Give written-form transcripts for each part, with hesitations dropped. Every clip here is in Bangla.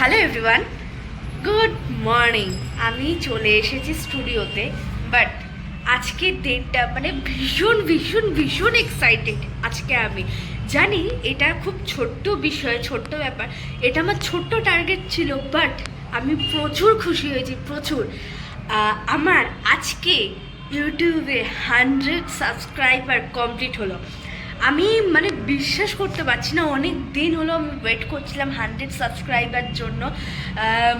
Hello everyone, good morning. আমি চলে এসেছি স্টুডিওতে, বাট আজকের দিনটা মানে ভীষণ ভীষণ ভীষণ এক্সাইটেড। আজকে আমি জানি এটা খুব ছোট্ট বিষয়, ছোট্ট ব্যাপার, এটা আমার ছোট্ট টার্গেট ছিল, বাট আমি প্রচুর খুশি হয়েছি, প্রচুর। আমার আজকে ইউটিউবে 100 সাবস্ক্রাইবার কমপ্লিট হলো। আমি মানে বিশ্বাস করতে পারছি না, অনেক দিন হলো আমি ওয়েট করছিলাম 100 সাবস্ক্রাইবার জন্য।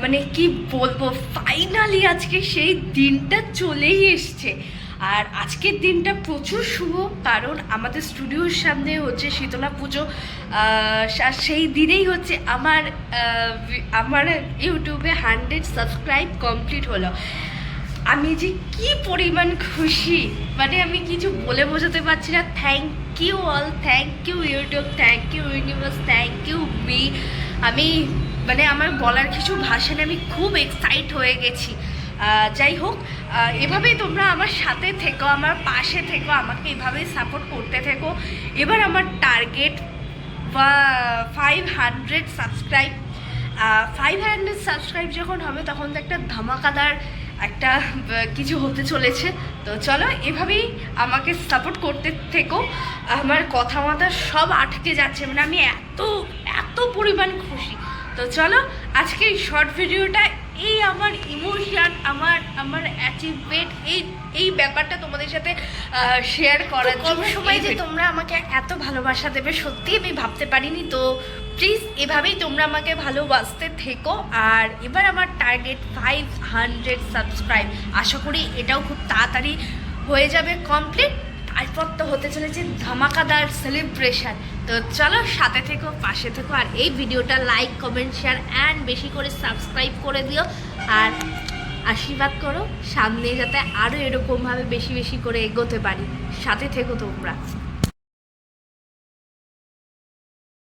মানে কি বলবো, ফাইনালি আজকে সেই দিনটা চলেই এসছে। আর আজকের দিনটা প্রচুর শুভ, কারণ আমাদের স্টুডিওর সামনে হচ্ছে শীতলা পুজো। সেই দিনেই হচ্ছে আমার ইউটিউবে 100 সাবস্ক্রাইব কমপ্লিট হলো। আমি যে কি পরিমাণ খুশি, মানে আমি কিছু বলে বোঝাতে পারছি না। Thank you all, thank you YouTube, thank you universe, thank you me. আমি মানে আমার বলার কিছু ভাষা নেই, আমি খুব এক্সাইট হয়ে গেছি। যাই হোক, এভাবেই তোমরা আমার সাথে থেকো, আমার পাশে থেকো, আমাকে এভাবেই সাপোর্ট করতে থেকো। এবার আমার টার্গেট 500 সাবস্ক্রাইব। 500 সাবস্ক্রাইব যখন হবে তখন তো একটা ধামাকাদার একটা কিছু হতে চলেছে। তো চলো এভাবেই আমাকে সাপোর্ট করতে থেকো। আমার কথা মাথা সব আটকে যাচ্ছে, মানে আমি এত এত পরিমাণ খুশি। তো চলো আজকে এই শর্ট ভিডিওটা, এই আমার ইমোশন, আমার অ্যাচিভমেন্ট, এই ব্যাপারটা তোমাদের সাথে শেয়ার করার জন্য। সময় যে তোমরা আমাকে এত ভালোবাসা দেবে সত্যি আমি ভাবতে পারিনি। তো প্লিজ এভাবেই তোমরা আমাকে ভালোবাসতে থেকো। আর এবার আমার টার্গেট 500 সাবস্ক্রাইব, আশা করি এটাও খুব তাড়াতাড়ি হয়ে যাবে কমপ্লিট। তারপর তো হতে চলেছে ধামাকাদার সেলিব্রেশন। তো চলো সাথে থেকো, পাশে থেকো, আর এই ভিডিওটা লাইক, কমেন্ট, শেয়ার অ্যান্ড বেশি করে সাবস্ক্রাইব করে দিও। আর আশীর্বাদ করো সামনে যাতে আরও এরকমভাবে বেশি বেশি করে এগোতে পারি। সাথে থেকো তোমরা।